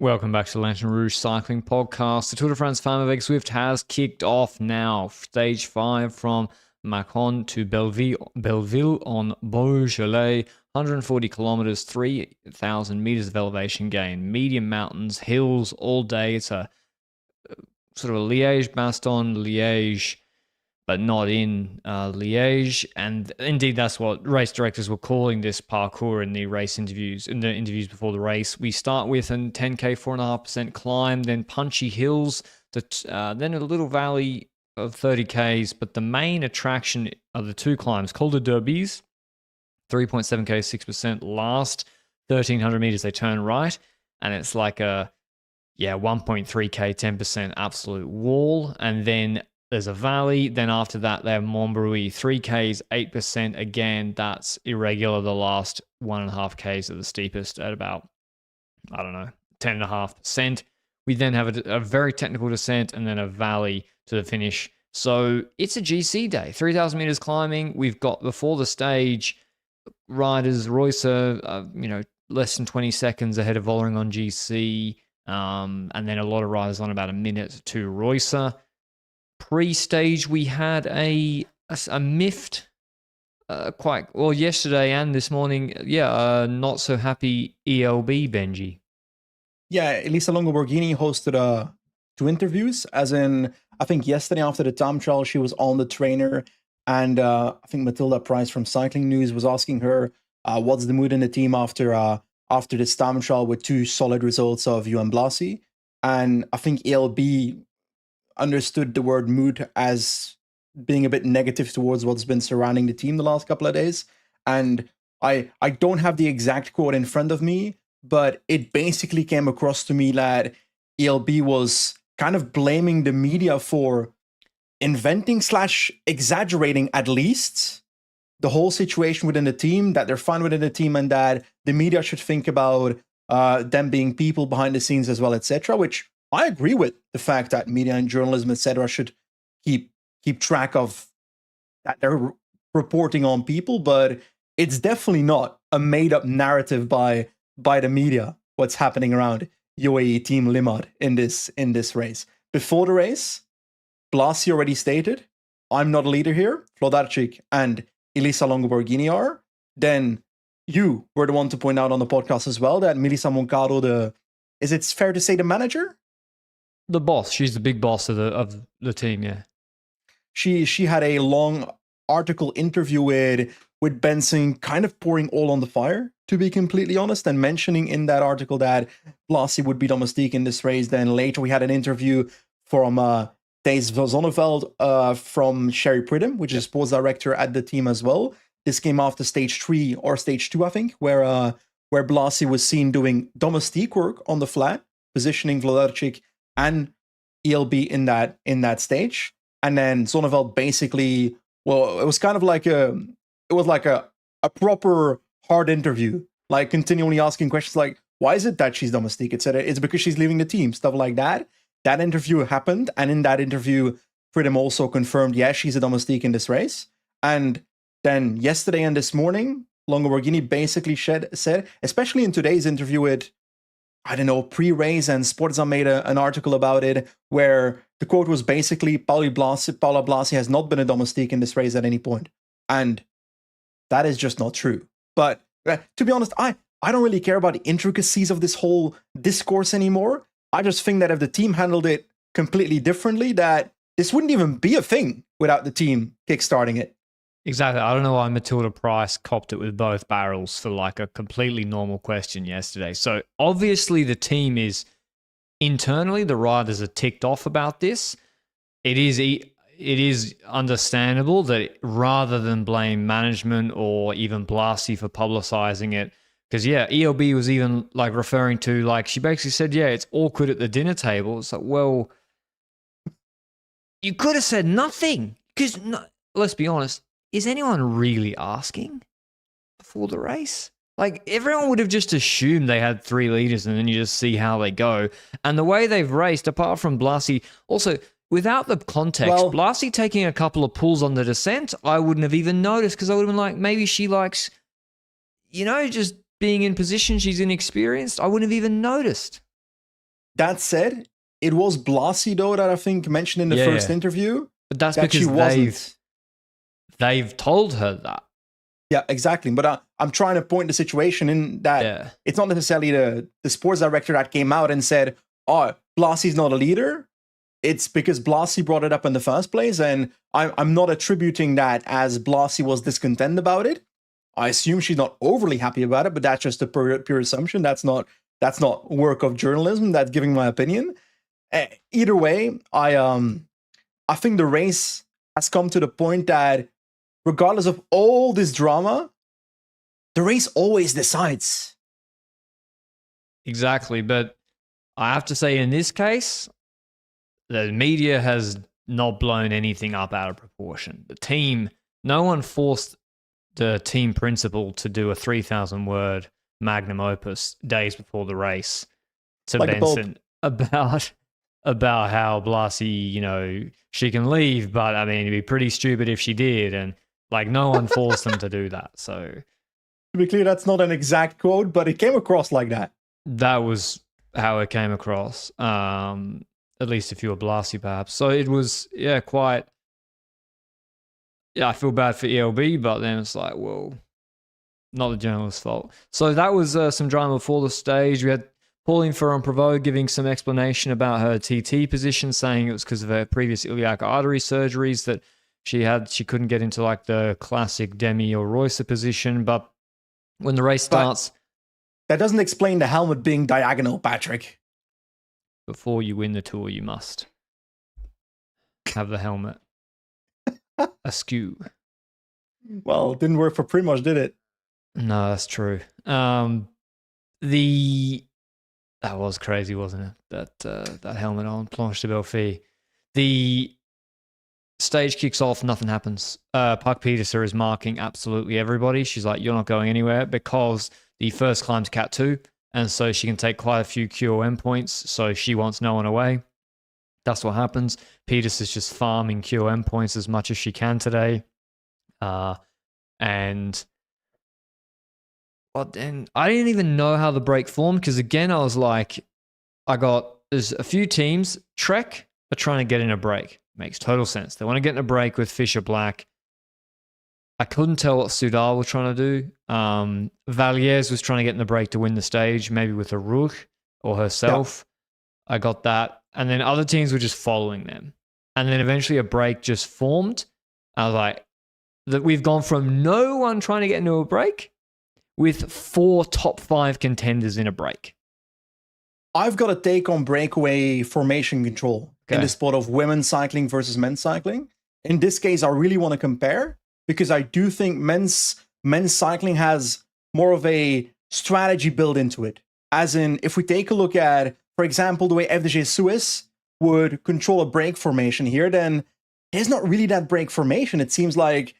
Welcome back to the Lanterne Rouge Cycling Podcast. The Tour de France Femmes avec Zwift has kicked off now. Stage 5 from Macon to Belleville on Beaujolais. 140 kilometers, 3,000 meters of elevation gain. Medium mountains, hills all day. It's a sort of a Liège-Bastogne-Liège, but not in Liège. And indeed, that's what race directors were calling this parcours in the race interviews, in the interviews before the race. We start with a 10K, 4.5% climb, then punchy hills, then a little valley of 30Ks. But the main attraction of the two climbs, Col de Derbies, 3.7K, 6%. Last 1,300 meters, they turn right, and it's like a 1.3K, 10% absolute wall. And then there's a valley. Then after that, they have Montbrouilly, 3Ks, 8%. Again, that's irregular. The last 1.5Ks are the steepest at about, 10.5%. We then have a very technical descent and then a valley to the finish. So it's a GC day, 3,000 meters climbing. We've got before the stage, riders, Reusser, less than 20 seconds ahead of Vollering on GC. And then a lot of riders on about a minute to Reusser. Pre-stage, we had a miffed, yesterday and this morning, not so happy ELB, Benji. Yeah, Elisa Longo Borghini hosted two interviews, as in, I think yesterday after the time trial, she was on the trainer, and I think Matilda Price from Cycling News was asking her, what's the mood in the team after this time trial with two solid results of Juan Blasi? And I think ELB understood the word mood as being a bit negative towards what's been surrounding the team the last couple of days. And I don't have the exact quote in front of me, but it basically came across to me that ELB was kind of blaming the media for inventing / exaggerating at least the whole situation within the team, that they're fine within the team and that the media should think about them being people behind the scenes as well, etc., which I agree with the fact that media and journalism, etc., should keep track of that they're reporting on people, but it's definitely not a made-up narrative by the media what's happening around UAE Team Limad in this race. Before the race, Blasi already stated, "I'm not a leader here. Flodarczyk and Elisa Longo Borghini are." Then you were the one to point out on the podcast as well that Melissa Moncado, is it fair to say the manager? The boss. She's the big boss of the team, yeah. She had a long article interview with Benson, kind of pouring oil on the fire, to be completely honest, and mentioning in that article that Blasi would be domestique in this race. Then later we had an interview from Thijs Zonneveld from Sherry Pridham, which is sports director at the team as well. This came after stage 3 or stage 2, I think, where Blasi was seen doing domestique work on the flat, positioning Vladarczyk and ELB in that stage. And then Zonneveld basically, it was kind of like a proper hard interview, like continually asking questions like, why is it that she's domestique, etc. It's because she's leaving the team, stuff like that. That interview happened, and in that interview, Pridham also confirmed, she's a domestique in this race. And then yesterday and this morning, Longo Borghini basically said, especially in today's interview with, pre-race, and Sportza made an article about it, where the quote was basically, Paula Blasi has not been a domestique in this race at any point. And that is just not true. But to be honest, I don't really care about the intricacies of this whole discourse anymore. I just think that if the team handled it completely differently, that this wouldn't even be a thing without the team kickstarting it. Exactly. I don't know why Matilda Price copped it with both barrels for like a completely normal question yesterday. So obviously the team is internally, the riders are ticked off about this. It is understandable that rather than blame management or even Blasi for publicizing it, because ELB was even like referring to, like, she basically said, it's awkward at the dinner table. It's like, well, you could have said nothing, because let's be honest, is anyone really asking before the race? Like, everyone would have just assumed they had 3 leaders and then you just see how they go. And the way they've raced, apart from Blasi, also, without the context, Blasi taking a couple of pulls on the descent, I wouldn't have even noticed, because I would have been like, maybe she likes, just being in position. She's inexperienced. I wouldn't have even noticed. That said, it was Blasi though that I think mentioned in the first interview. But that's that because they've told her that. Yeah, exactly. But I'm trying to point the situation in that it's not necessarily the sports director that came out and said, oh, Blasi's not a leader. It's because Blasi brought it up in the first place. And I'm not attributing that as Blasi was discontent about it. I assume she's not overly happy about it, but that's just a pure assumption. That's not work of journalism. That's giving my opinion. Either way, I think the race has come to the point that regardless of all this drama, the race always decides. Exactly. But I have to say, in this case, the media has not blown anything up out of proportion. The team, no one forced the team principal to do a 3,000-word magnum opus days before the race to like Benson about how Blasi, she can leave, but I mean, it'd be pretty stupid if she did. And like, no one forced them to do that. So to be clear, that's not an exact quote, but it came across like that. That was how it came across. At least if you were Blasi, perhaps. So it was, quite. Yeah, I feel bad for ELB, but then it's like, well, not the journalist's fault. So that was some drama before the stage. We had Pauline Ferran-Prevot giving some explanation about her TT position, saying it was because of her previous iliac artery surgeries that she couldn't get into like the classic Demi or Roycer position. But when the race starts, that doesn't explain the helmet being diagonal, Patrick. Before you win the Tour, you must have the helmet askew. Well, it didn't work for Primož, did it? No, that's true. That was crazy, wasn't it? That helmet on Planche de Belfi. The stage kicks off, nothing happens. Puck Peterser is marking absolutely everybody. She's like, you're not going anywhere, because the first climb's Cat 2, and so she can take quite a few QOM points, so she wants no one away. That's what happens. Peters is just farming QOM points as much as she can today. And then I didn't even know how the break formed, because again, I was like, there's a few teams. Trek are trying to get in a break. Makes total sense. They want to get in a break with Fisher Black. I couldn't tell what Soudal was trying to do. Valliers was trying to get in the break to win the stage, maybe with a Ruch or herself. Yep. I got that. And then other teams were just following them. And then eventually a break just formed. I was like, that we've gone from no one trying to get into a break with 4 top 5 contenders in a break. I've got a take on breakaway formation control in the sport of women's cycling versus men's cycling. In this case, I really want to compare, because I do think men's cycling has more of a strategy built into it. As in, if we take a look at, for example, the way FDJ Suisse would control a break formation here, then there's not really that break formation. It seems like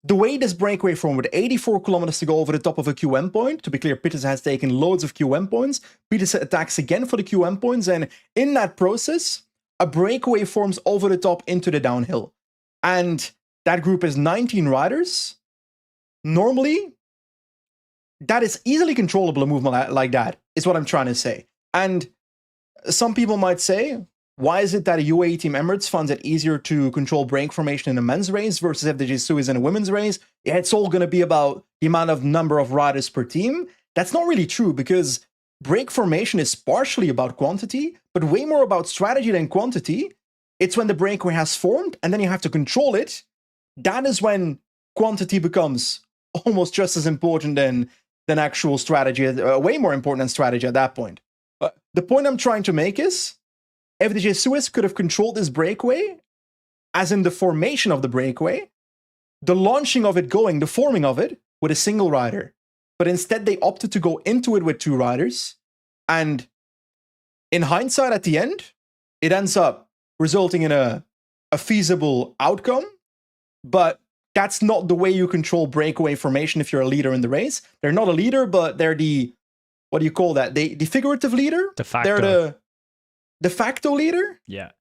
the way this breakaway formed, with 84 kilometers to go over the top of a QM point, to be clear, Peters has taken loads of QM points. Peters attacks again for the QM points, and in that process, a breakaway forms over the top into the downhill. And that group is 19 riders. Normally, that is easily controllable, a movement like that, is what I'm trying to say. And some people might say, why is it that a UAE Team Emirates finds it easier to control break formation in a men's race versus FDJ Suisse in a women's race? Yeah, it's all going to be about the number of riders per team. That's not really true, because break formation is partially about quantity, but way more about strategy than quantity. It's when the breakaway has formed and then you have to control it. That is when quantity becomes almost just as important than actual strategy, way more important than strategy at that point. The point I'm trying to make is, FDJ Suisse could have controlled this breakaway, as in the formation of the breakaway, the launching of it going, the forming of it, with a single rider. But instead, they opted to go into it with 2 riders. And in hindsight, at the end, it ends up resulting in a feasible outcome. But that's not the way you control breakaway formation if you're a leader in the race. They're not a leader, but they're the, what do you call that? The figurative leader? De facto. They're the de facto leader? Yeah.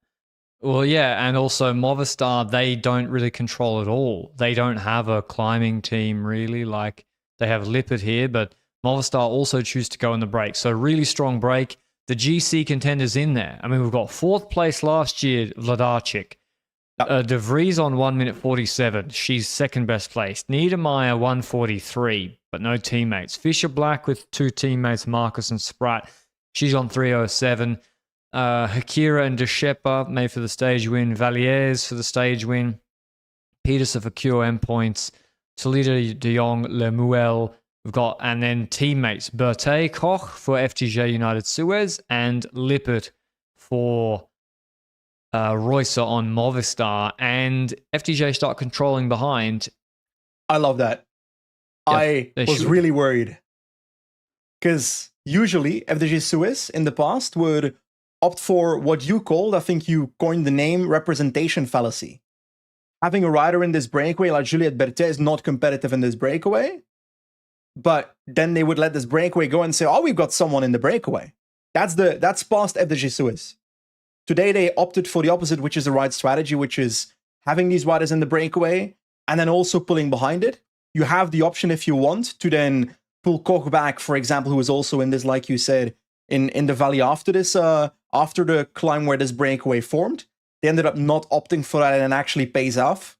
Well, yeah, and also Movistar, they don't really control it all. They don't have a climbing team, really. Like, they have Lippert here, but Movistar also choose to go in the break. So really strong break. the GC contenders in there. I mean, we've got 4th place last year, Vladarchik. De Vries on 1 minute 47. She's second best placed. Niedermeyer 143, but no teammates. Fisher Black with 2 teammates, Marcus and Spratt. She's on 307. Hakira and De Shepper made for the stage win. Valiers for the stage win. Peterson for QM points. Toledo, De Jong, Lemuel. We've got, and then teammates, Berthe, Koch for FTJ United Suez, and Lippert for Reusser on Movistar. And FTJ start controlling behind. I love that. Yeah, I was really worried. Because usually FTJ Suez in the past would opt for what you called, I think you coined the name, representation fallacy. Having a rider in this breakaway like Juliette Berthet is not competitive in this breakaway. But then they would let this breakaway go and say, oh, we've got someone in the breakaway. That's past FTJ Suez. Today they opted for the opposite, which is the right strategy, which is having these riders in the breakaway and then also pulling behind it. You have the option if you want to then pull Koch back, for example, who was also in this, like you said, in the valley after this, after the climb where this breakaway formed. They ended up not opting for that and it actually pays off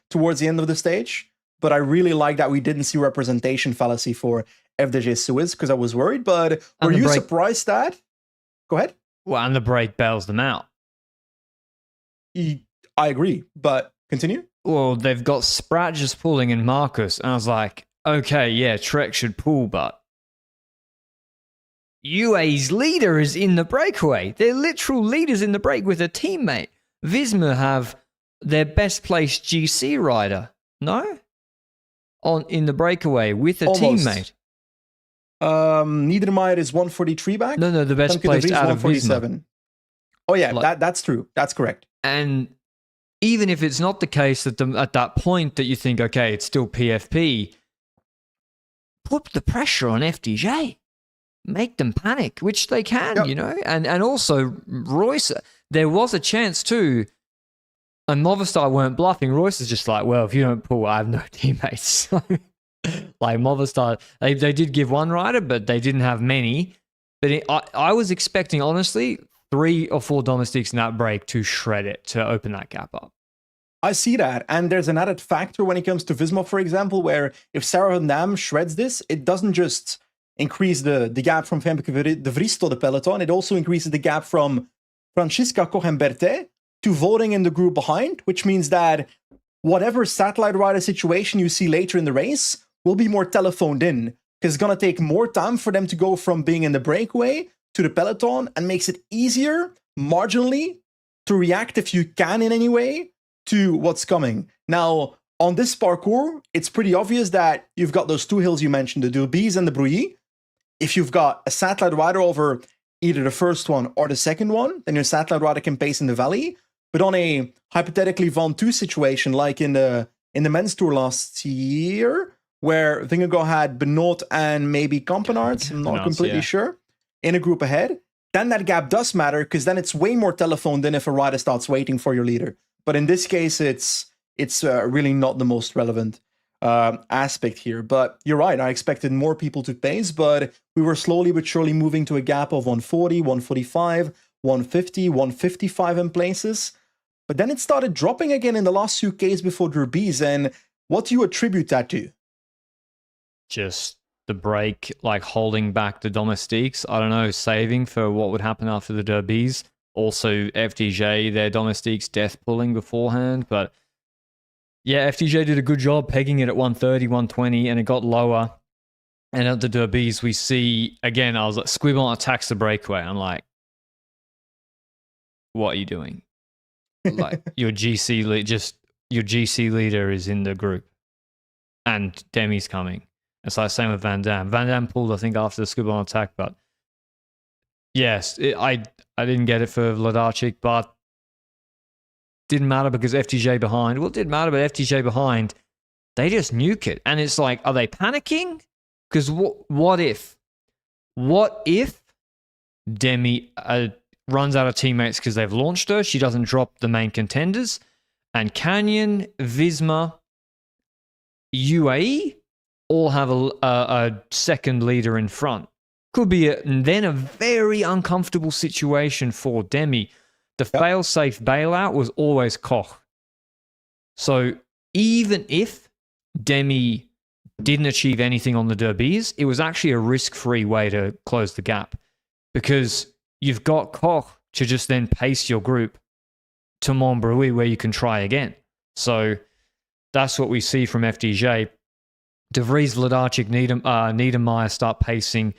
towards the end of the stage. But I really like that we didn't see representation fallacy for FDJ Suez because I was worried. But were you surprised that? Go ahead. Well, and the break bails them out. I agree, but continue. Well, they've got Spratt just pulling in Marcus, and I was like, okay, yeah, Trek should pull, but UAE's leader is in the breakaway. They're literal leaders in the break with a teammate. Visma have their best placed GC rider, no? In the breakaway with a teammate. Niedermeyer is 143 back. No, the best placed out of Visma. Oh yeah, that's true. That's correct. And even if it's not the case at that point that you think, okay, it's still PFP, put the pressure on FDJ. Make them panic, which they can, you know? And also, Royce, there was a chance too, and Movistar weren't bluffing. Royce is just like, well, if you don't pull, I have no teammates. Like Movistar, they did give one rider, but they didn't have many. But I was expecting, honestly, 3 or 4 domestics in that break to shred it, to open that gap up. I see that. And there's an added factor when it comes to Visma, for example, where if Sarah Van Dam shreds this, it doesn't just increase the gap from Femke de Vries to the peloton, it also increases the gap from Francisca Koch and Berthet to Vollering in the group behind, which means that whatever satellite rider situation you see later in the race will be more telephoned in, because it's going to take more time for them to go from being in the breakaway to the peloton, and makes it easier, marginally, to react if you can in any way to what's coming. Now, on this parcours, it's pretty obvious that you've got those 2 hills you mentioned, the Durbis and the Brouilly. If you've got a satellite rider over either the first one or the second one, then your satellite rider can pace in the valley. But on a hypothetically Van 2 situation, like in the men's tour last year, where Vingegaard had Benoit and maybe Campenaerts, I'm not completely sure, in a group ahead, then that gap does matter, because then it's way more telephoned than if a rider starts waiting for your leader. But in this case, it's really not the most relevant aspect here. But you're right, I expected more people to pace, but we were slowly but surely moving to a gap of 140, 145, 150, 155 in places. But then it started dropping again in the last few Ks before Derbies. And what do you attribute that to? Just the break, like holding back the domestiques. I don't know, saving for what would happen after the Derbies. Also, FDJ, their domestiques death pulling beforehand. But yeah, FDJ did a good job pegging it at 130, 120, and it got lower. And at the Derbies, we see, again, I was like, Squibon attacks the breakaway. I'm like, what are you doing? Like, your GC leader is in the group. And Demi's coming. It's like same with Van Dam. Van Dam pulled, I think, after the Squibon attack, but yes, I didn't get it for Vladarchik, but didn't matter because FTJ behind. Well, it did matter, but FTJ behind, they just nuke it. And it's like, are they panicking? Because what if Demi runs out of teammates because they've launched her, she doesn't drop the main contenders, and Canyon, Visma, UAE all have a second leader in front. could be then a very uncomfortable situation for Demi. The fail-safe bailout was always Koch. So even if Demi didn't achieve anything on the derbies, it was actually a risk-free way to close the gap because you've got Koch to just then pace your group to Montbrouillet where you can try again. So that's what we see from FDJ. De Vries, Vladarchik, Niedermeyer start pacing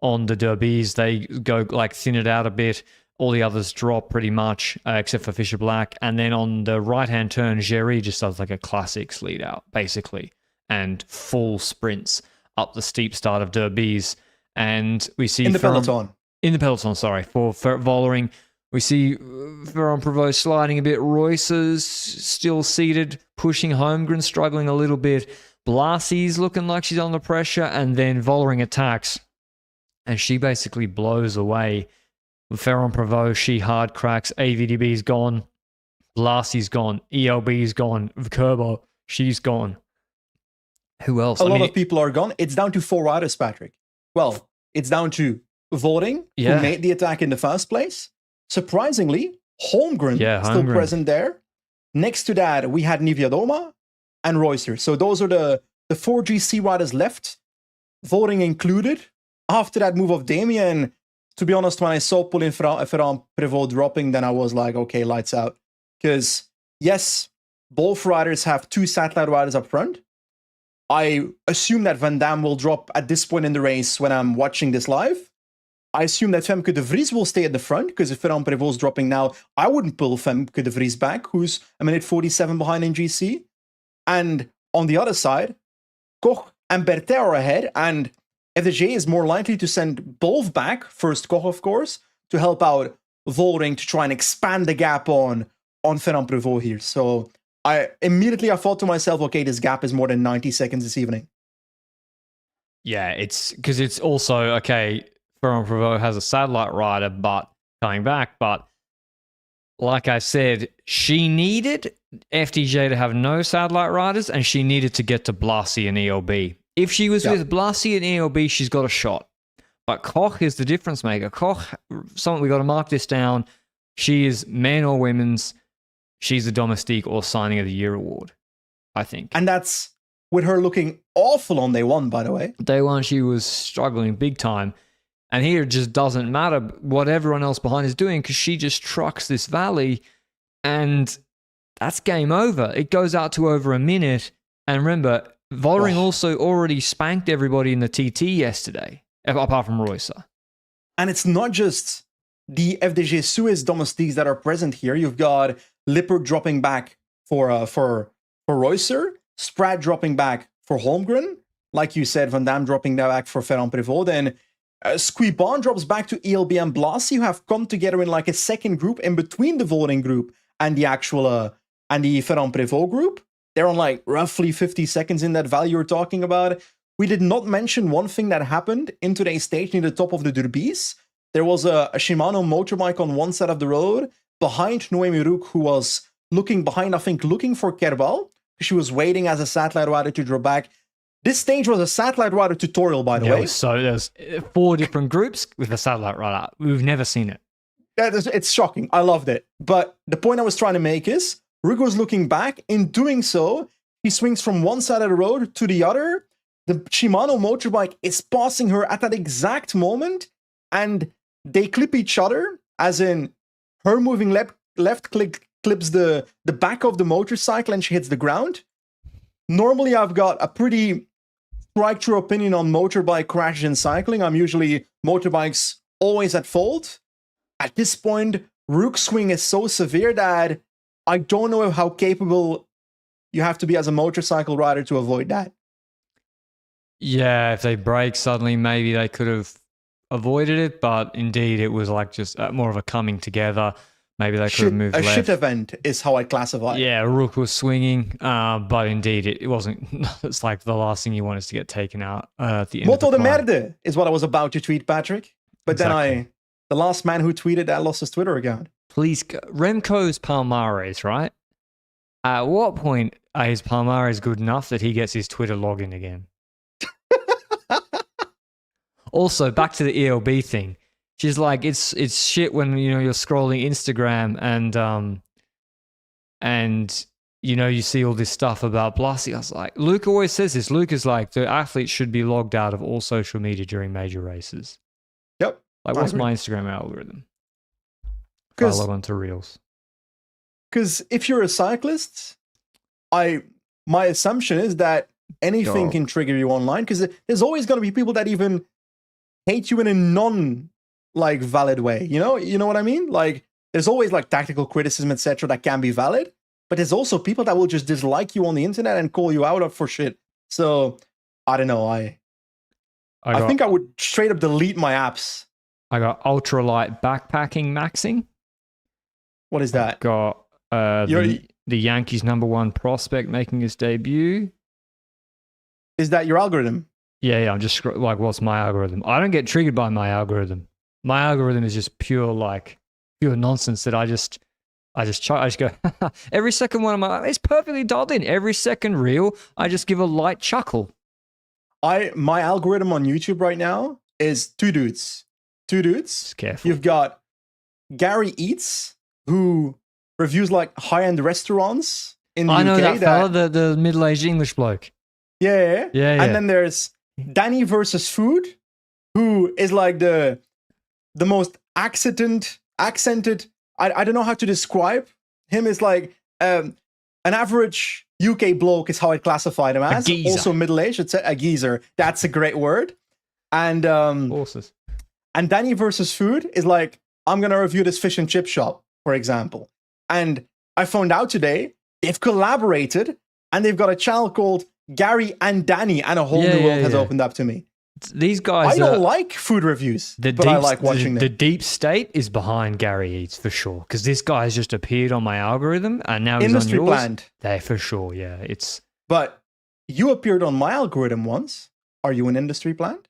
on the derbies. They go like thin it out a bit. All the others drop pretty much, except for Fisher Black. And then on the right-hand turn, Géry just does like a classics lead out, basically, and full sprints up the steep start of derbies. And we see... In the peloton, sorry. For Vollering, we see Ferran-Prevot sliding a bit. Royce's still seated, pushing Holmgren, struggling a little bit. Blasi's looking like she's under pressure, and then Vollering attacks, and she basically blows away. Ferran-Prevot, she hard cracks. AVDB's gone. Blasi's gone. ELB's gone. Kerber, she's gone. Who else? A lot of people are gone. It's down to 4 riders, Patrick. Well, it's down to Vollering, who made the attack in the first place. Surprisingly, Holmgren still present there. Next to that, we had Niewiadoma and Reusser. So those are the 4 GC riders left, Vollering included. After that move of Damien, to be honest, when I saw Pauline Ferran-Prevot dropping, then I was like, okay, lights out. Because, yes, both riders have 2 satellite riders up front. I assume that Van Damme will drop at this point in the race when I'm watching this live. I assume that Femke de Vries will stay at the front, because if Ferran-Prevot's dropping now, I wouldn't pull Femke de Vries back, who's a minute 47 behind in GC. And on the other side, Koch and Berthet are ahead, and FDJ is more likely to send both back, first Koch, of course, to help out Vollering to try and expand the gap on Ferran-Prevot here. So I thought to myself, okay, this gap is more than 90 seconds this evening. Yeah, it's because it's also, okay, Ferran-Prevot has a satellite rider but coming back, but like I said, she needed FDJ to have no satellite riders, and she needed to get to Blasi and ELB. If she was with Blasi and ELB, she's got a shot. But Koch is the difference maker. Koch, something we got to mark this down. She is men or women's. She's the domestique or signing of the year award, I think. And that's with her looking awful on day 1, by the way. Day 1, she was struggling big time. And here it just doesn't matter what everyone else behind is doing, because she just trucks this valley, and that's game over. It goes out to over a minute. And remember, Vollering also already spanked everybody in the TT yesterday, apart from Reusser. And it's not just the FDJ Suez domestiques that are present here. You've got Lippert dropping back for Reusser, Spratt dropping back for Holmgren, like you said, Van Damme dropping back for Ferran-Prevot, then Squibon drops back to ELB and Blasi, who have come together in like a second group in between the Vollering group and the actual and the Ferran-Prevot group. They're on like roughly 50 seconds in that valley you're talking about. We did not mention one thing that happened in today's stage near the top of the derbies. There was a Shimano motorbike on one side of the road behind Noemi Rook, who was looking behind, I think, looking for Kerbal. She was waiting as a satellite rider to drop back. This stage was a satellite rider tutorial, by the way. So there's 4 different groups with a satellite rider. We've never seen it. It's shocking. I loved it. But the point I was trying to make is, Rook was looking back. In doing so, he swings from one side of the road to the other. The Shimano motorbike is passing her at that exact moment, and they clip each other, as in her moving left clips the back of the motorcycle and she hits the ground. Normally, I've got a pretty strike-through opinion on motorbike crashes in cycling. I'm usually motorbikes always at fault. At this point, Rook's swing is so severe that I don't know how capable you have to be as a motorcycle rider to avoid that. Yeah, if they brake suddenly, maybe they could have avoided it, but indeed it was like just more of a coming together. Maybe they could have moved left. A shit event is how I classify it. Yeah, Rook was swinging, but indeed it wasn't. It's like the last thing you want is to get taken out at the end Moto of the de climb. merde is what I was about to tweet, Patrick. But Exactly. then the last man who tweeted that lost his Twitter account. Please, Remco's Palmares, right? At what point is Palmares good enough that he gets his Twitter login again? Also, back to the ELB thing. She's like, it's shit when you're scrolling Instagram and you see all this stuff about Blassie. I was like, Luke always says this. Luke is like, the athletes should be logged out of all social media during major races. Yep. Like, what's my Instagram algorithm? I log on to Reels. Because if you're a cyclist, my assumption is that anything can trigger you online, because there's always going to be people that even hate you in a valid way. You know what I mean? Like, there's always like tactical criticism, etc., that can be valid, but there's also people that will just dislike you on the internet and call you out for shit. So I don't know. I think I would straight up delete my apps. I got ultralight backpacking maxing. What is that? I got the Yankees' #1 prospect making his debut. Is that your algorithm? Yeah. I'm just like, what's my algorithm? I don't get triggered by my algorithm. My algorithm is just pure nonsense that I just go every second one of my, it's perfectly dialed in. Every second reel, I just give a light chuckle. My algorithm on YouTube right now is two dudes. Just careful. You've got Gary Eats, who reviews like high-end restaurants in the UK. I know that fella, the middle-aged English bloke. Yeah. And then there's Danny versus Food, who is like the most accented. I don't know how to describe him. Is like an average UK bloke is how I classified him as. Also middle-aged. It's a geezer. That's a great word. And horses. And Danny versus Food is like, I'm gonna review this fish and chip shop, for example. And I found out today they've collaborated and they've got a channel called Gary and Danny, and a whole new world has opened up to me. These guys, I don't like food reviews, but I like watching them. The deep state is behind Gary Eats for sure, because this guy's just appeared on my algorithm and now he's Industry on yours. Planned. There for sure, yeah. But you appeared on my algorithm once. Are you an Industry Planned?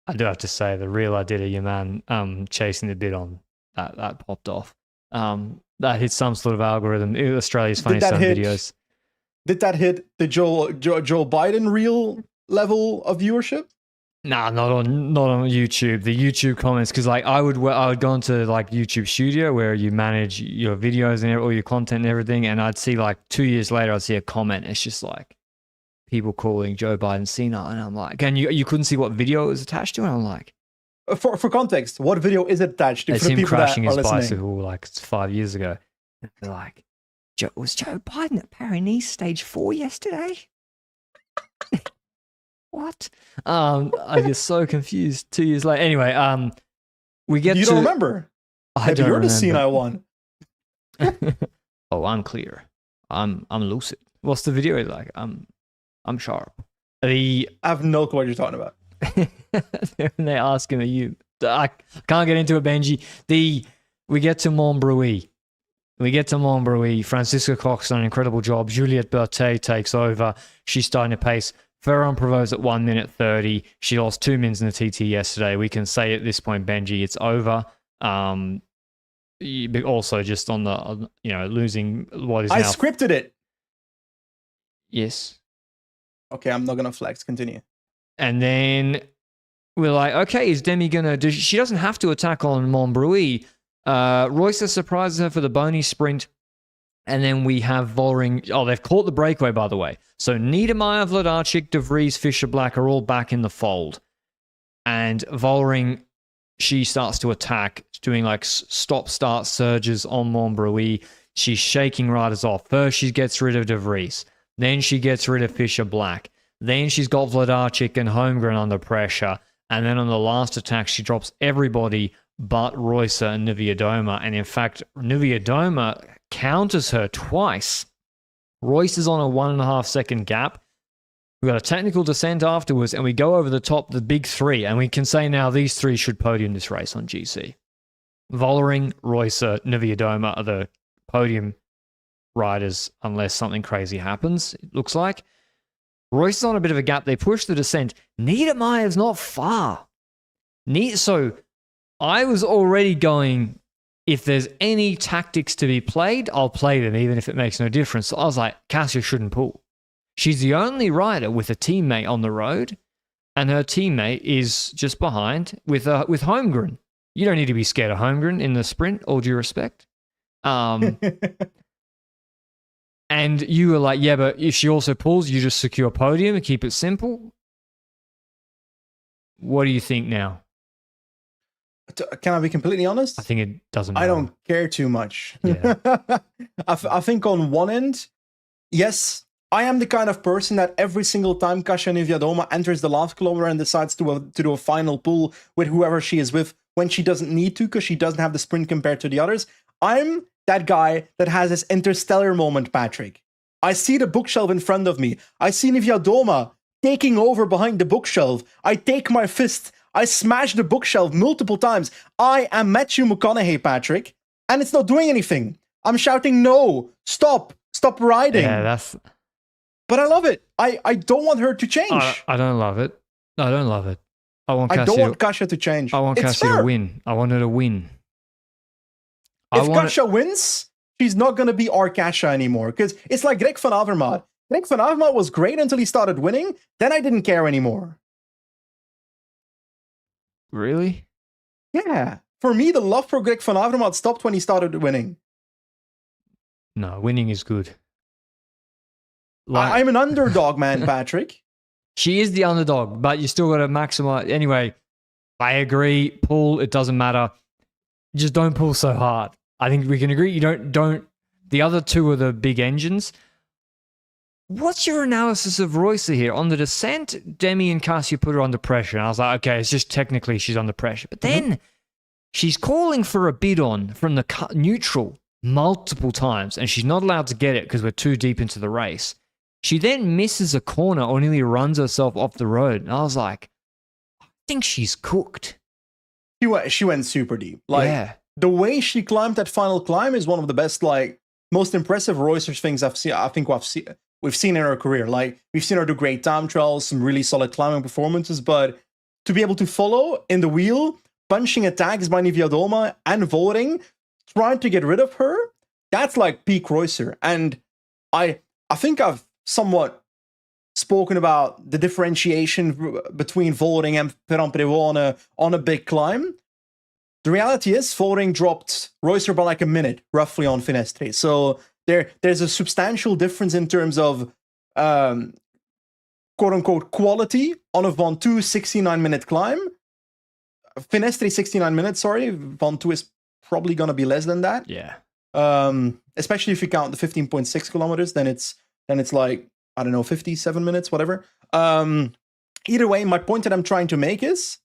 I do have to say, the reel I did of your man chasing the bit on that popped off. That hit some sort of algorithm. Australia's funniest home videos. Did that hit the Joe Biden reel level of viewership? Nah, not on YouTube. The YouTube comments, because like I would go into like YouTube Studio where you manage your videos and all your content and everything, and I'd see like 2 years later I'd see a comment. It's just like people calling Joe Biden senile, and I'm like, and you couldn't see what video it was attached to, and I'm like, for context, what video is it attached to? It's him crashing his bicycle like 5 years ago. And they're like, was Joe Biden at Paris stage 4 yesterday? What? I get so confused 2 years later. Anyway, we get You don't remember? I don't remember. You're the senile one. Oh, I'm clear. I'm lucid. What's the video like? I'm sharp. I have no clue what you're talking about. They're asking you. I can't get into it, Benji. We get to Montbrouilly. Francisca Cox's done an incredible job. Juliette Berthet takes over. She's starting to pace. Ferran-Prevot's at 1 minute 30. She lost 2 minutes in the TT yesterday. We can say at this point, Benji, it's over. But also just on the losing what is now. I scripted it. Yes. Okay, I'm not gonna flex. Continue. And then we're like, okay, is Demi gonna do? She doesn't have to attack on Montbrouilly. Royce surprises her for the bony sprint. And then we have Vollering. Oh, they've caught the breakaway, by the way. So Niedermeyer, Vladarchik, De Vries, Fischer Black are all back in the fold. And Vollering, she starts to attack, doing like stop-start surges on Montbrouilly. She's shaking riders off. First, she gets rid of De Vries. Then she gets rid of Fischer Black. Then she's got Vladarchik and Holmgren under pressure. And then on the last attack, she drops everybody but Royce and Niewiadoma. And in fact, Niewiadoma counters her twice. Royce is on a 1.5 second gap. We've got a technical descent afterwards, and we go over the top, the big three, and we can say now these three should podium this race on GC. Vollering, Royce, Niewiadoma are the podium riders unless something crazy happens, it looks like. Royce is on a bit of a gap. They push the descent. Niedermeyer's not far. So I was already going, if there's any tactics to be played, I'll play them, even if it makes no difference. So I was like, Kasia shouldn't pull. She's the only rider with a teammate on the road. and her teammate is just behind with Holmgren. You don't need to be scared of Holmgren in the sprint, all due respect. And you were like, yeah, but if she also pulls, you just secure podium and keep it simple. What do you think now? Can I be completely honest? I think it doesn't matter. I don't care too much. Yeah. I think on one end, yes, I am the kind of person that every single time Kasia Niewiadoma enters the last kilometer and decides to do a final pull with whoever she is with when she doesn't need to because she doesn't have the sprint compared to the others, I'm that guy that has this interstellar moment, Patrick. I see the bookshelf in front of me. I see Niewiadoma taking over behind the bookshelf. I take my fist. I smash the bookshelf multiple times. I am Matthew McConaughey, Patrick, and it's not doing anything. I'm shouting, no, stop riding. Yeah, But I love it. I don't want her to change. I don't love it. I don't love it. I don't want Kasia to change. I want Kasia to win. I want her to win. If Kasia wins, she's not going to be our Kasia anymore. Because it's like Greg van Avermaet. Greg van Avermaet was great until he started winning. Then I didn't care anymore. Really? Yeah. For me, the love for Greg van Avermaet stopped when he started winning. No, winning is good. I'm an underdog, man, Patrick. She is the underdog, but you still got to maximize. Anyway, I agree. Pull, it doesn't matter. Just don't pull so hard. I think we can agree. You don't. The other two are the big engines. What's your analysis of Royce here? On the descent, Demi and Kasia put her under pressure. And I was like, okay, it's just technically she's under pressure. But then she's calling for a bid on from the neutral multiple times, and she's not allowed to get it because we're too deep into the race. She then misses a corner or nearly runs herself off the road. And I was like, I think she's cooked. She went super deep. The way she climbed that final climb is one of the best, most impressive Royce things I've seen. I think we've seen in her career. We've seen her do great time trials, some really solid climbing performances, but to be able to follow in the wheel, punching attacks by Niewiadoma and Vollering, trying to get rid of her, that's like peak Roycer. And I think I've somewhat spoken about the differentiation between Vollering and ferran-prevot on a big climb. The reality is Vollering dropped Roycer by a minute, roughly, on Finestre. So there's a substantial difference in terms of quote-unquote quality on a Ventoux 69-minute climb. Finestre 69 minutes, sorry. Ventoux is probably going to be less than that. Yeah. Especially if you count the 15.6 kilometers, then it's like, I don't know, 57 minutes, whatever. Either way, my point that I'm trying to make is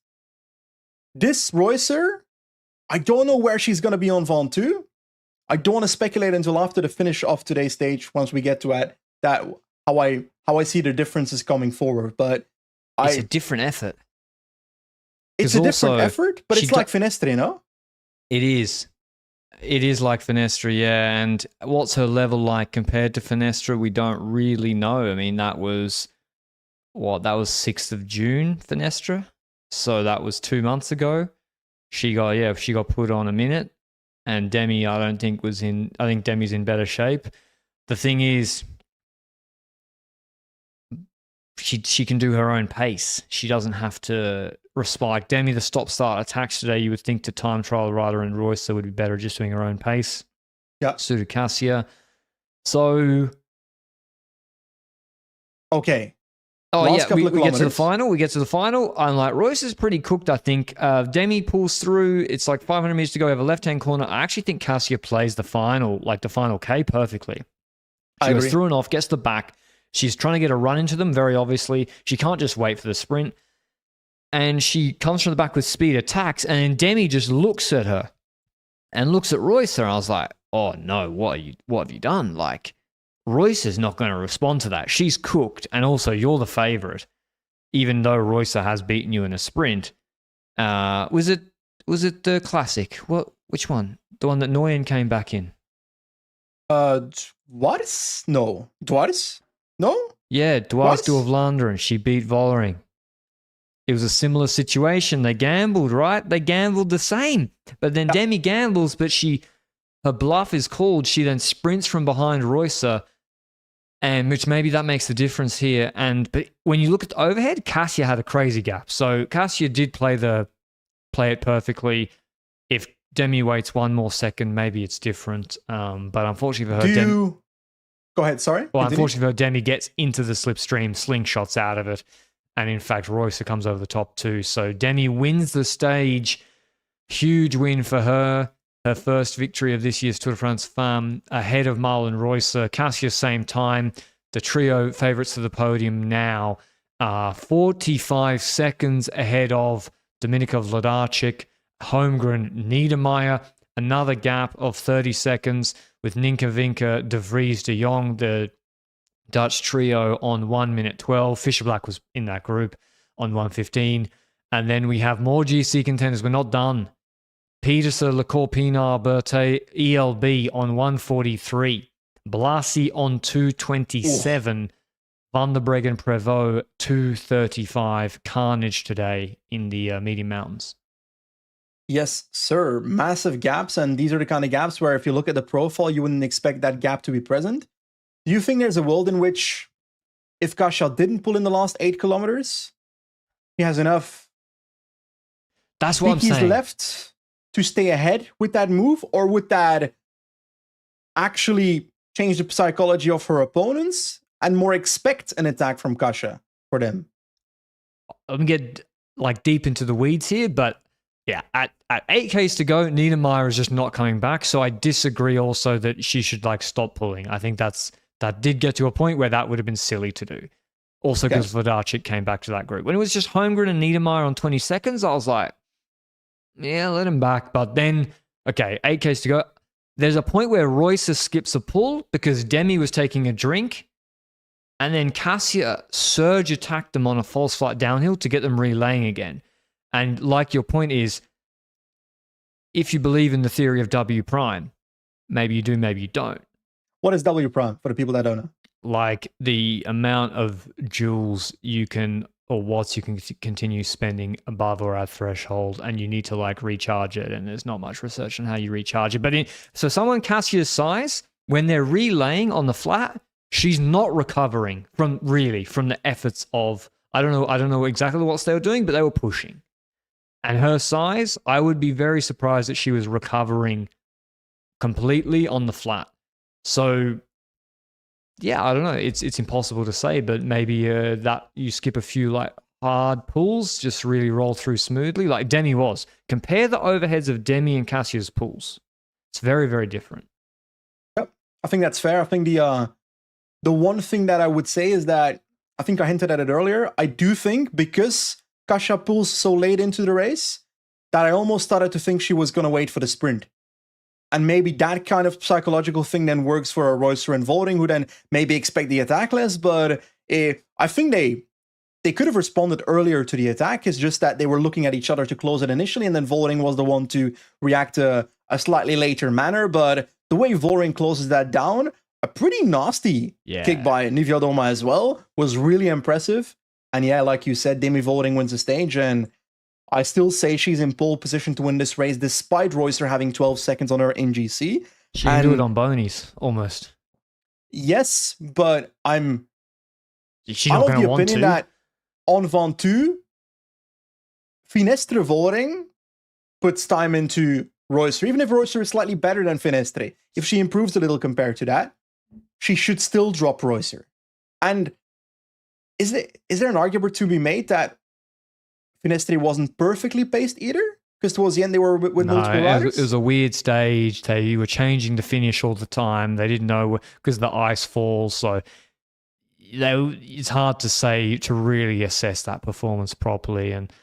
this Roycer, I don't know where she's going to be on Ventoux. I don't want to speculate until after the finish of today's stage, once we get to that how I see the differences coming forward. But it's a different effort. It's a different effort, but it's like Finestre, no? It is. It is like Finestre, yeah. And what's her level like compared to Finestre? We don't really know. I mean, that was 6th of June, Finestre. So that was 2 months ago. She got put on a minute. And Demi, I think Demi's in better shape. The thing is, she can do her own pace. She doesn't have to respond. Demi, the stop-start attacks today, you would think the time trial rider and Royce would be better just doing her own pace. Yeah. Suited Kasia. So... Okay. Oh, yeah, we get to the final. I'm like, Royce is pretty cooked, I think. Demi pulls through. It's like 500 meters to go. We have a left-hand corner. I actually think Kasia plays the final K perfectly. She goes through and off, gets the back. She's trying to get a run into them, very obviously. She can't just wait for the sprint. And she comes from the back with speed, attacks, and then Demi just looks at her and looks at Royce. And I was like, oh, no, what have you done? Like, Royce is not going to respond to that. She's cooked, and also you're the favorite, even though Royce has beaten you in a sprint. Was it the classic? Which one? The one that Nguyen came back in? Dwars? No. Dwars? No? Yeah, Dwars of Lanterne. She beat Vollering. It was a similar situation. They gambled, right? They gambled the same. But then Demi gambles, but her bluff is called. She then sprints from behind Royce, and which maybe that makes the difference here. But when you look at the overhead, Kasia had a crazy gap. So Kasia did play it perfectly. If Demi waits one more second, maybe it's different. But unfortunately for her, Go ahead, sorry. Well, unfortunately for her, Demi gets into the slipstream, slingshots out of it. And in fact, Reusser comes over the top too. So Demi wins the stage. Huge win for her. Her first victory of this year's Tour de France Femmes, ahead of Marlon Reusser. Kasia, same time. The trio favourites to the podium now. 45 seconds ahead of Dominika Vladarchik, Holmgren, Niedermayer. Another gap of 30 seconds with Ninka Vinke, De Vries, De Jong, the Dutch trio on 1 minute 12. Fisher Black was in that group on 1:15. And then we have more GC contenders. We're not done. Petersen, Lecourt-Pinard, Berthet, ELB on 1:43. Blasi on 2:27. Van der Breggen, Prevot 2:35. Carnage today in the medium mountains. Yes, sir. Massive gaps. And these are the kind of gaps where if you look at the profile, you wouldn't expect that gap to be present. Do you think there's a world in which if Kasia didn't pull in the last 8 kilometers, he has enough That's what I'm saying. left to stay ahead with that move? Or would that actually change the psychology of her opponents and more expect an attack from Kasia for them? I'm going to get deep into the weeds here, but yeah, at 8Ks to go, Niedermayer is just not coming back. So I disagree also that she should stop pulling. I think that did get to a point where that would have been silly to do. Also because Vladarchik came back to that group. When it was just Holmgren and Niedermayer on 20 seconds, I was like, yeah, let him back. But then, okay, 8Ks to go. There's a point where Reusser skips a pull because Demi was taking a drink. And then Kasia surge attacked them on a false flight downhill to get them relaying again. And your point is, if you believe in the theory of W prime, maybe you do, maybe you don't. What is W prime for the people that don't know? The amount of joules you can, or watts you can continue spending above or at threshold, and you need to recharge it. And there's not much research on how you recharge it. But so someone Kasia's size, when they're relaying on the flat, she's not recovering from the efforts of, I don't know exactly what they were doing, but they were pushing. And her size, I would be very surprised that she was recovering completely on the flat. So, yeah, I don't know. It's impossible to say, but maybe that you skip a few hard pulls, just really roll through smoothly, like Demi was. Compare the overheads of Demi and Kasia's pulls. It's very, very different. Yep, I think that's fair. I think the one thing that I would say is that, I think I hinted at it earlier, I do think because Kasia pulls so late into the race that I almost started to think she was going to wait for the sprint. And maybe that kind of psychological thing then works for a Reusser and Vollering, who then maybe expect the attack less. But I think they could have responded earlier to the attack. It's just that they were looking at each other to close it initially, and then Vollering was the one to react a slightly later manner. But the way Vollering closes that down, a pretty nasty kick by Niewiadoma as well, was really impressive. And yeah, like you said, Demi Vollering wins the stage, and I still say she's in pole position to win this race, despite Reusser having 12 seconds on her in GC. She can do it on bonies, almost. Yes, but I'm of the opinion that on Ventoux, Finestre Vollering puts time into Reusser. Even if Reusser is slightly better than Finestre, if she improves a little compared to that, she should still drop Reusser. And is there an argument to be made that Finestre wasn't perfectly paced either? Because towards the end they were with multiple riders? It was a weird stage. They were changing the finish all the time. They didn't know because the ice falls. So it's hard to say, to really assess that performance properly. And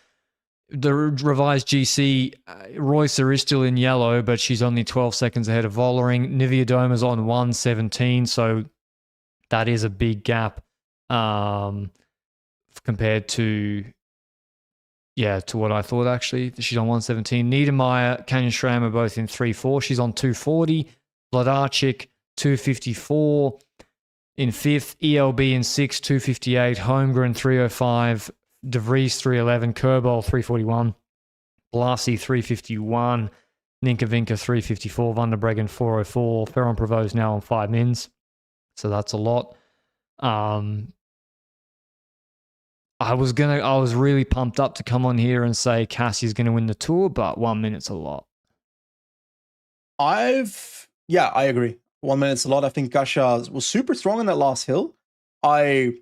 the revised GC, Reusser is still in yellow, but she's only 12 seconds ahead of Vollering. Niewiadoma's on 1:17, so that is a big gap compared to what I thought, actually. She's on 1:17. Niedermayer, Canyon Schramm are both in 3:4. She's on 2:40. Vladarchik, 2:54. In 5th, ELB in 6th, 2:58. Holmgren, 3:05. De Vries, 3:11. Kerbal, 3:41. Blasi, 3:51. Ninka Vinke, 3:54. Van der Breggen, 4:04. Ferran-Prevot is now on 5 mins. So that's a lot. I was really pumped up to come on here and say Cassie's gonna win the Tour, but 1 minute's a lot. I agree. 1 minute's a lot. I think Kasia was super strong in that last hill. I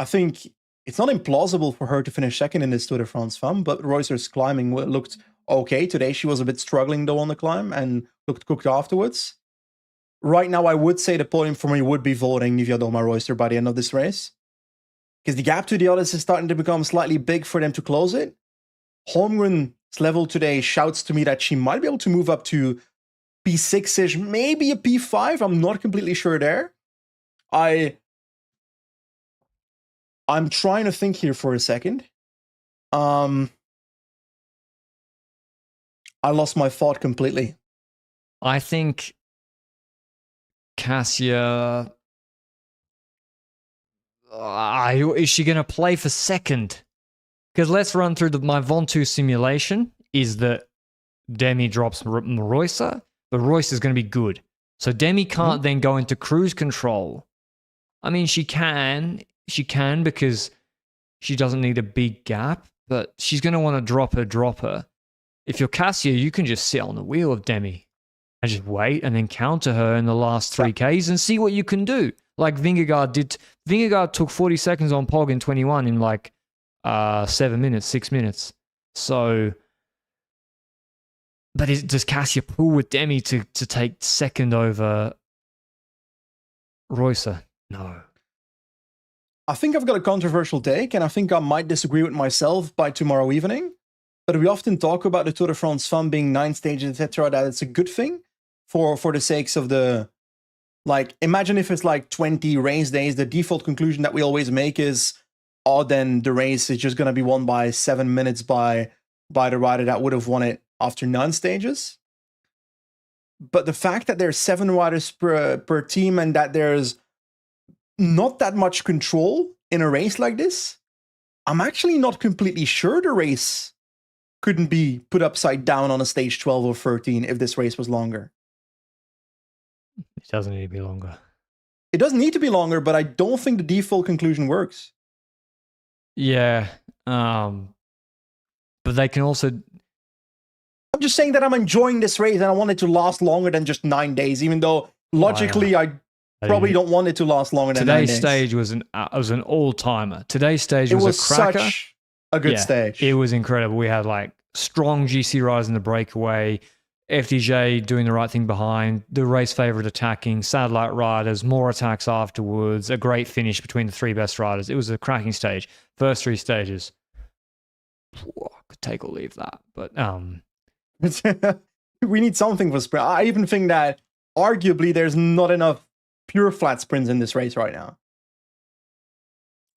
think it's not implausible for her to finish second in this Tour de France Femmes, but Reusser's climbing looked okay. Today she was a bit struggling though on the climb and looked cooked afterwards. Right now, I would say the podium for me would be Vollering, Niewiadoma, Reusser by the end of this race. Because the gap to the others is starting to become slightly big for them to close it. Holmgren's level today shouts to me that she might be able to move up to P6-ish, maybe a P5. I'm not completely sure there. I'm trying to think here for a second. I lost my thought completely. I think Cassia... is she going to play for second? Because let's run through my Vontu simulation is that Demi drops Reusser, but Reusser is going to be good. So Demi can't then go into cruise control. I mean, she can because she doesn't need a big gap, but she's going to want to drop her. If you're Cassia, you can just sit on the wheel of Demi and just wait and then counter her in the last 3Ks and see what you can do. Like Vingegaard did. Vingegaard took 40 seconds on Pog in 21 in like 7 minutes, 6 minutes. So, but does Cassia pull with Demi to take second over Reusser? No. I think I've got a controversial take, and I think I might disagree with myself by tomorrow evening. But we often talk about the Tour de France Femmes being 9 stages, etc., that it's a good thing for the sakes of the... Like, imagine if it's like 20 race days, the default conclusion that we always make is, oh, then the race is just going to be won by 7 minutes by the rider that would have won it after 9 stages. But the fact that there's 7 riders per team and that there's not that much control in a race like this, I'm actually not completely sure the race couldn't be put upside down on a stage 12 or 13 if this race was longer. It doesn't need to be longer. It doesn't need to be longer, but I don't think the default conclusion works. Yeah. But they can also... I'm just saying that I'm enjoying this race and I want it to last longer than just 9 days, even though logically I probably don't want it to last longer than 9 days. Today's stage was an all-timer. Today's stage was a cracker. Such a good stage. It was incredible. We had like strong GC riders in the breakaway, FDJ doing the right thing behind, the race favorite attacking, satellite riders, more attacks afterwards, a great finish between the 3 best riders. It was a cracking stage. First 3 stages. Could take or leave that. But we need something for sprint. I even think that arguably there's not enough pure flat sprints in this race right now.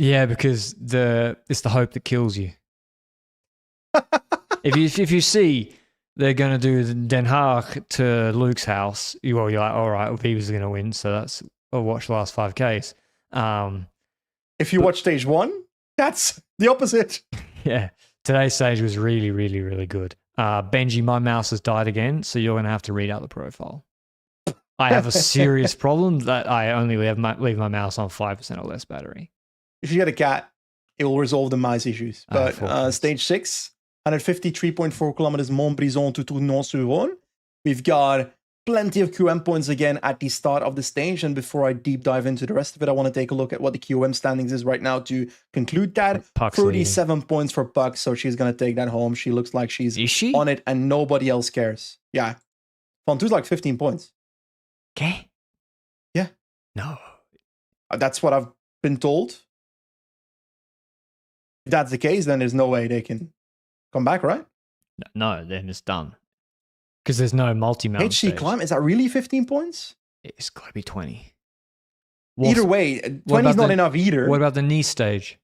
Yeah, because it's the hope that kills you. If you see they're going to do Den Haag to Luke's house, you're like, all right, well, Viva's going to win, so I'll watch the last 5Ks. If you watch stage 1, that's the opposite. Yeah, today's stage was really, really, really good. Benji, my mouse has died again, so you're going to have to read out the profile. I have a serious problem that I only leave my mouse on 5% or less battery. If you get a cat, it will resolve the mice issues. But stage 6, 153.4 kilometers Montbrison to Tournon-sur-Rhône. We've got plenty of QM points again at the start of the stage. And before I deep dive into the rest of it, I want to take a look at what the QM standings is right now to conclude that. 37 points for Puck, so she's going to take that home. She looks like she's on it and nobody else cares. Yeah. Fontu's like 15 points. Okay. Yeah. No. That's what I've been told. If that's the case, then there's no way they can come back, right? No, then it's done. Because there's no multi-mount HC stage. Climb, is that really 15 points? It's got to be 20. Either way, 20 is not enough either. What about the Nice stage?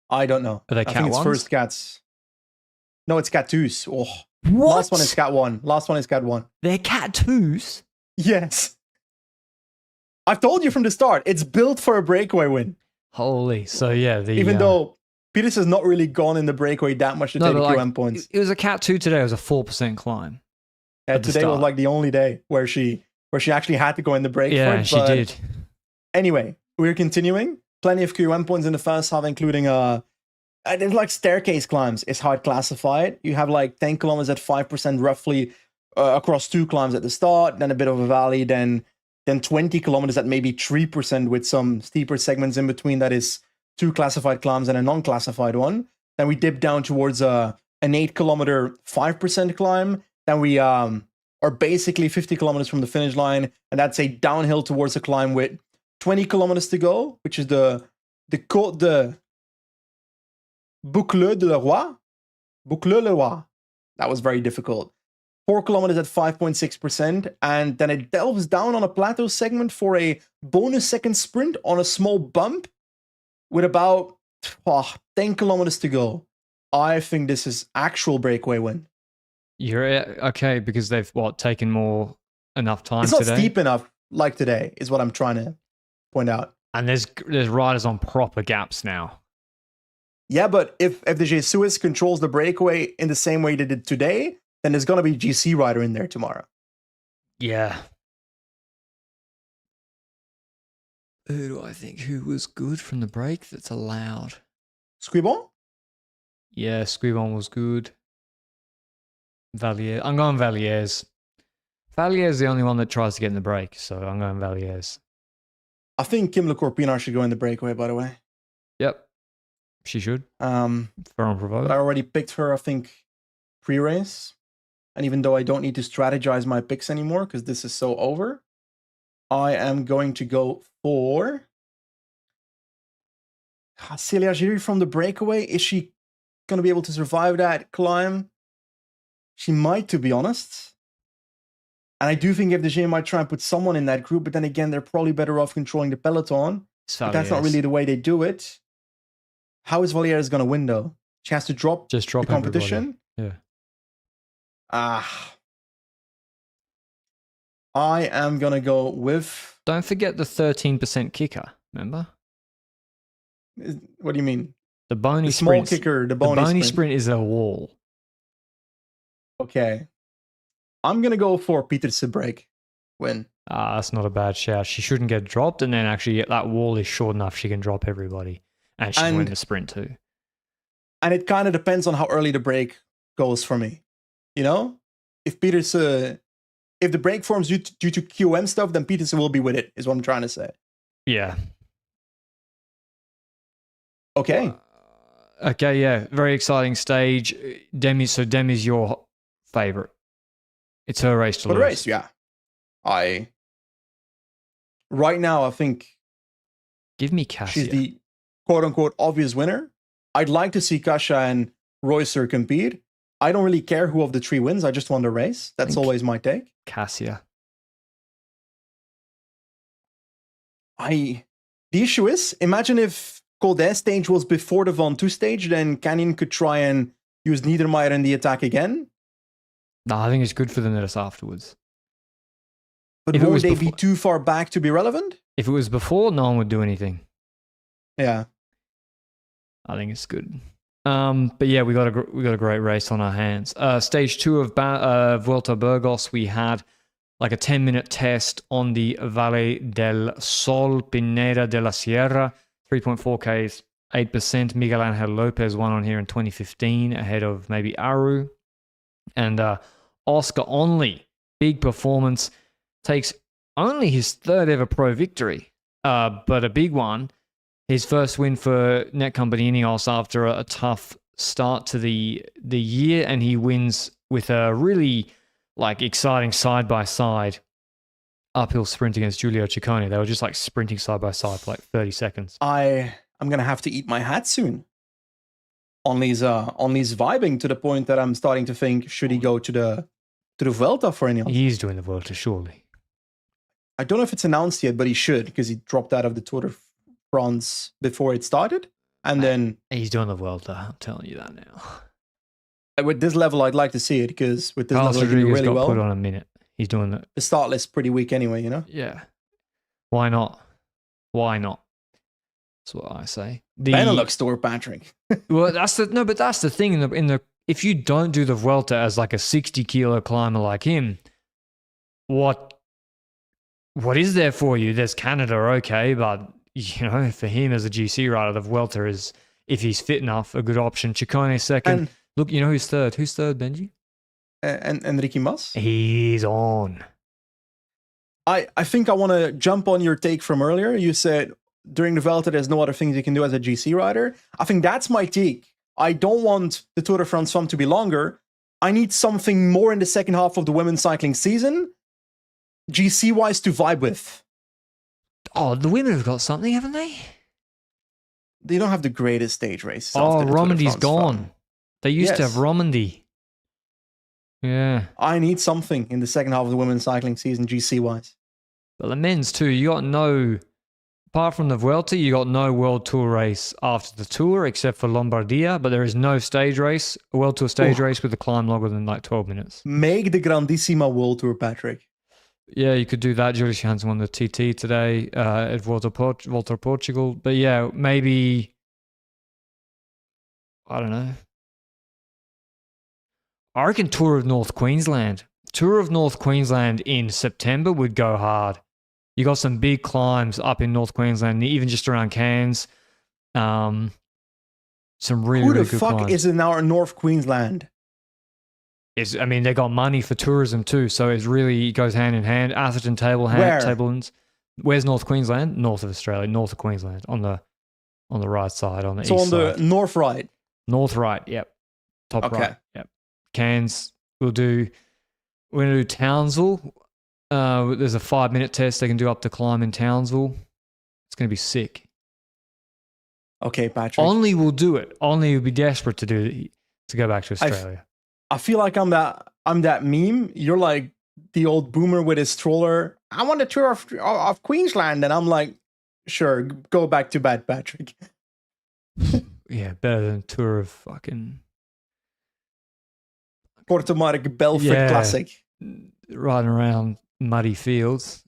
I don't know. Are they I Cat think it's 1s? first Cats. No, it's Cat 2s. Oh. What? Last one is Cat 1. Last one is Cat 1. They're Cat 2s? Yes. I've told you from the start, it's built for a breakaway win. Holy. So yeah. Even though Peters has not really gone in the breakaway that much to take the QM points. It was a Cat 2 today. It was a 4% climb. Today was like the only day where she actually had to go in the break. Yeah, she did. Anyway, we're continuing. Plenty of QM points in the first half, including there's like staircase climbs is how it classified. You have like 10 kilometers at 5% roughly across 2 climbs at the start, then a bit of a valley, then 20 kilometers at maybe 3% with some steeper segments in between. That is 2 classified climbs and a non-classified one. Then we dip down towards an 8 kilometer 5% climb. Then we are basically 50 kilometers from the finish line, and that's a downhill towards a climb with 20 kilometers to go, which is the Côte de Boucle-le-Roi. Boucle-le-Roi. That was very difficult. 4 kilometers at 5.6%, and then it delves down on a plateau segment for a bonus second sprint on a small bump with about 10 kilometers to go. I think this is actual breakaway win. You're okay because they've taken enough time. It's not today. steep enough like today, is what I'm trying to point out. And there's riders on proper gaps now. Yeah, but if FDJ Suez controls the breakaway in the same way they did today, then there's gonna be a GC rider in there tomorrow. Yeah. Who do I think who was good from the break that's allowed? Squibon? Yeah, Squibon was good. Valier. I'm going Valier's. Valier's the only one that tries to get in the break, so I'm going Valier's. I think Kim Lecourpinard should go in the breakaway, by the way. Yep. She should. Ferran-prevot. But I already picked her, I think, pre-race. And even though I don't need to strategize my picks anymore, because this is so over, I am going to go for Celia Giry from the breakaway. Is she going to be able to survive that climb? She might, to be honest. And I do think FDJ might try and put someone in that group, but then again, they're probably better off controlling the peloton. But that's not really the way they do it. How is Valieres going to win, though? She has to drop the competition? Everybody. Yeah. I am going to go with... Don't forget the 13% kicker, remember? What do you mean? The bony small kicker, the bony sprint is a wall. Okay. I'm going to go for Peter Sebrek win. That's not a bad shout. She shouldn't get dropped, and then actually that wall is short enough she can drop everybody. And she can win the sprint too. And it kind of depends on how early the break goes for me. You know? If the break forms due to QM stuff, then Peterson will be with it, is what I'm trying to say. Yeah. Okay. Okay, yeah. Very exciting stage. Demi's your favorite. It's her race to lose. For the race, yeah. Right now, I think... Give me Kasia. She's the quote-unquote obvious winner. I'd like to see Kasia and Reusser compete. I don't really care who of the 3 wins. I just want the race. That's always my take. Kasia. The issue is, imagine if Coldais stage was before the Van 2 stage, then Canyon could try and use Niedermayer in the attack again. No, I think it's good for them that it's afterwards. But would they be too far back to be relevant? If it was before, no one would do anything. Yeah. I think it's good. But yeah, we got a great race on our hands. Stage 2 of Vuelta Burgos, we had like a 10-minute test on the Valle del Sol, Pineda de la Sierra, 3.4 Ks, 8%. Miguel Angel Lopez won on here in 2015 ahead of maybe Aru. And Oscar Onley, big performance, takes only his 3rd ever pro victory, but a big one. His first win for Netcompany Ineos after a tough start to the year, and he wins with a really exciting side-by-side uphill sprint against Giulio Ciccone. They were just sprinting side-by-side for 30 seconds. I'm going to have to eat my hat soon. Only's vibing to the point that I'm starting to think, should he go to the Vuelta for Ineos? He's doing the Vuelta, surely. I don't know if it's announced yet, but he should, because he dropped out of the Tour de France before it started. And then... He's doing the Vuelta, I'm telling you that now. With this level, I'd like to see it, because with this level, he did really well. Put on a minute. He's doing it. The start list pretty weak anyway, you know? Yeah. Why not? Why not? That's what I say. Benelux Tour, Patrick. Well, that's the thing in the if you don't do the Vuelta as a 60-kilo climber like him, what what is there for you? There's Canada, okay, but for him as a GC rider, the Vuelta is, if he's fit enough, a good option. Ciccone second. And Look, who's third? Who's third, Benji? and Ricky Mas. He's on. I think I want to jump on your take from earlier. You said during the Vuelta, there's no other things you can do as a GC rider. I think that's my take. I don't want the Tour de France Femmes to be longer. I need something more in the second half of the women's cycling season, GC-wise, to vibe with. Oh, the women have got something, haven't they? They don't have the greatest stage race. Oh, Romandy's gone. They used to have Romandy. Yeah. I need something in the second half of the women's cycling season, GC-wise. But the men's too, you got no... Apart from the Vuelta, you got no World Tour race after the Tour, except for Lombardia, but there is no stage race, a World Tour stage race with a climb longer than like 12 minutes. Make the Grandissima World Tour, Patrick. Yeah, you could do that. Julius Johansson won the TT today at Volta Portugal. But yeah, maybe... I don't know. I reckon Tour of North Queensland. Tour of North Queensland in September would go hard. You got some big climbs up in North Queensland, even just around Cairns. Some really, really good climbs. Who the fuck is in our North Queensland? They got money for tourism too, so it really goes hand in hand. Atherton Tablelands. Where's North Queensland? North of Australia, north of Queensland, on the right side, on the east side. So on the north right? North right, yep. Top right, yep. Cairns, we're going to do Townsville. There's a 5-minute test they can do up to climb in Townsville. It's going to be sick. Okay, Patrick. Only will do it. Only will be desperate to go back to Australia. I feel like I'm that meme. You're like the old boomer with his stroller. I want a tour of Queensland, and I'm like, sure, go back to bed, Patrick. Yeah, better than tour of fucking Portomark Belfort Classic. Riding around muddy fields.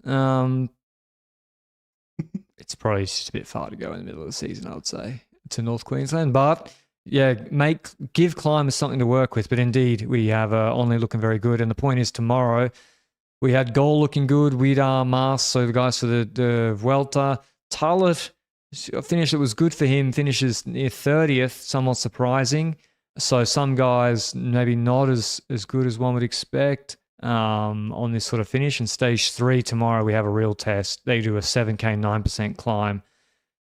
It's probably just a bit far to go in the middle of the season, I would say, to North Queensland. But yeah, give climbers something to work with. But indeed, we have Only looking very good. And the point is, tomorrow we had Goal looking good, Widar, Mas, so the guys for the Vuelta. Tarlet finish that was good for him, finishes near 30th, somewhat surprising. So some guys maybe not as good as one would expect on this sort of finish. In stage 3 tomorrow, we have a real test. They do a 7K 9% climb,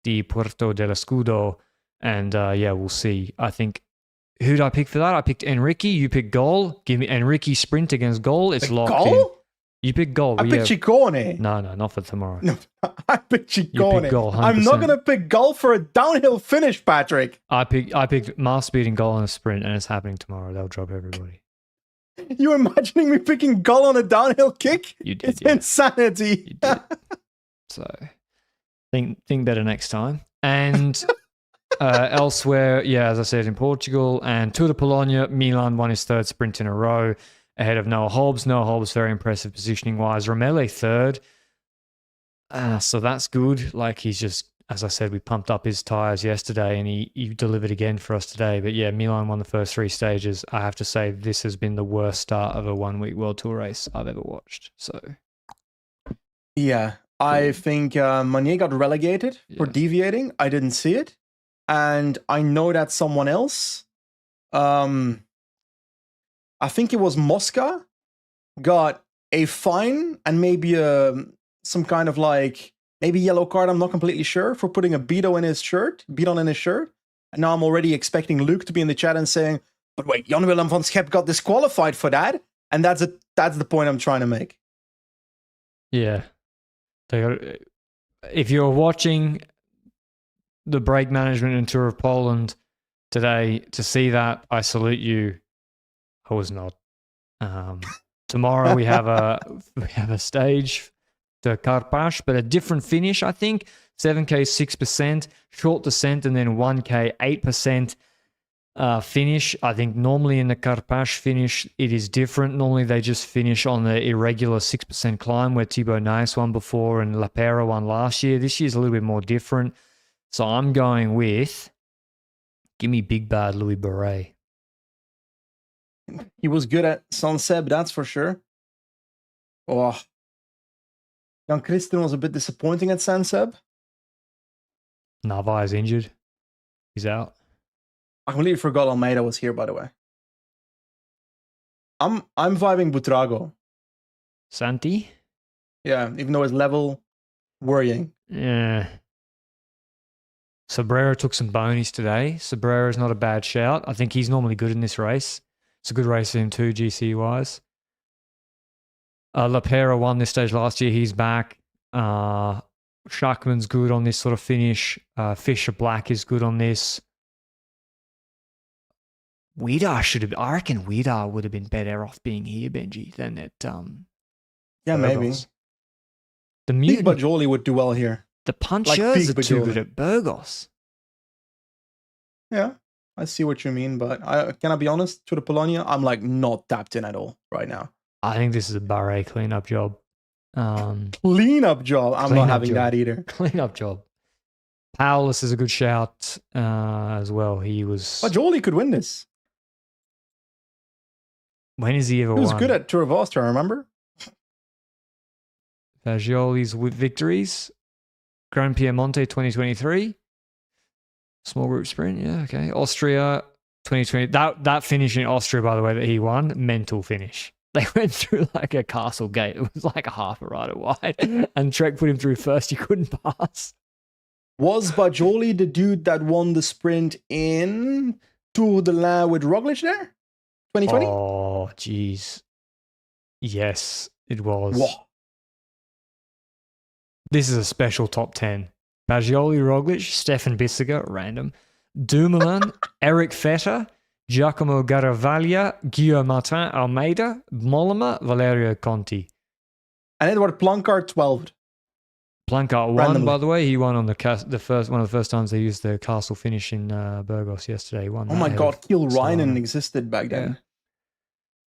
the Puerto del Escudo, and we'll see. I think, who did I pick for that? I picked Enrique. You picked Goal. Give me Enrique sprint against Goal. It's locked in. You picked Goal. I picked Ciccone. No, not for tomorrow. No, I picked Ciccone. You picked Goal, 100%. I'm not going to pick Goal for a downhill finish, Patrick. I picked Mas beating Goal in a sprint, and it's happening tomorrow. They'll drop everybody. You imagining me picking Goal on a downhill kick? You did. It's insanity. You did. So think better next time. And elsewhere, as I said, in Portugal and Tour de Polonia, Milan won his 3rd sprint in a row, ahead of Noah Hobbs. Noah Hobbs, very impressive positioning-wise. Romele 3rd. So that's good. Like, he's just, as I said, we pumped up his tyres yesterday and he delivered again for us today. But yeah, Milan won the first 3 stages. I have to say, this has been the worst start of a 1-week World Tour race I've ever watched. So, yeah, I think Manier got relegated for deviating. I didn't see it. And I know that someone else, I think it was Mosca, got a fine and maybe some kind of maybe yellow card, I'm not completely sure, for putting a beaton in his shirt. And now I'm already expecting Luke to be in the chat and saying, but wait, Jan Willem van Schep got disqualified for that? And that's the point I'm trying to make. Yeah. If you're watching the break management in Tour of Poland today, to see that, I salute you. I was not. Tomorrow we have a stage, the Karpash, but a different finish, I think. 7K 6%, short descent, and then 1K 8% finish. I think normally in the Karpash finish, it is different. Normally they just finish on the irregular 6% climb where Thibaut Nice won before and La Pera won last year. This year's a little bit more different. So I'm going with, give me big bad Louis Beret. He was good at Saint-Seb, that's for sure. Oh, Jan Christen was a bit disappointing at San Seb. Narvaez injured. He's out. I completely forgot Almeida was here, by the way. I'm vibing Butrago. Santi? Yeah, even though his level, worrying. Yeah. Cabrera took some bonies today. Cabrera's not a bad shout. I think he's normally good in this race. It's a good race for him too, GC-wise. Lapera won this stage last year. He's back. Schachman's good on this sort of finish. Fisher Black is good on this. Widar should have. I reckon Widar would have been better off being here, Benji, than at Yeah, maybe. Burgos. The Big mutant, Bajoli would do well here. the punchers Big are too Bajoli. good at Burgos. Yeah, I see what you mean, but can I be honest? To the Polonia, I'm like not tapped in at all right now. I think this is a Barre cleanup job. Cleanup job. I'm not having that either. Cleanup job. Paulus is a good shout as well. He was. Bajoli could win this. When has he ever He was won? good at Tour of Austria, remember? Fagioli's with victories. Grand Piemonte 2023. Small group sprint, yeah, okay. Austria 2020. That finish in Austria, by the way, that he won, mental finish. They went through like a castle gate. It was like a half a rider wide. And Trek put him through first. He couldn't pass. Was Bajoli the dude that won the sprint in Tour de l'Ain with Roglic there? 2020? Oh, jeez. Yes, it was. Whoa. This is a special top 10. Bagioli, Roglic, Stefan Bissiger, random. Dumoulin, Eric Fetter, Giacomo Garavaglia, Guillaume Martin Almeida, Mollema, Valerio Conti. And Edward Plancard 12th. Plancard won, Randomly. by the way. He won on one of the first times they used the castle finish in Burgos yesterday. He won Oh that my ahead God, of Kiel Reinen Solana. existed back then. Yeah.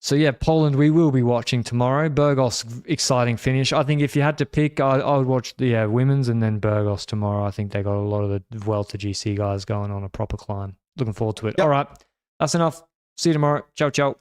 So yeah, Poland we will be watching tomorrow. Burgos, exciting finish. I think if you had to pick, I would watch the women's and then Burgos tomorrow. I think they got a lot of the Vuelta GC guys going on a proper climb. Looking forward to it. Yep. All right, that's enough. See you tomorrow. Ciao, ciao.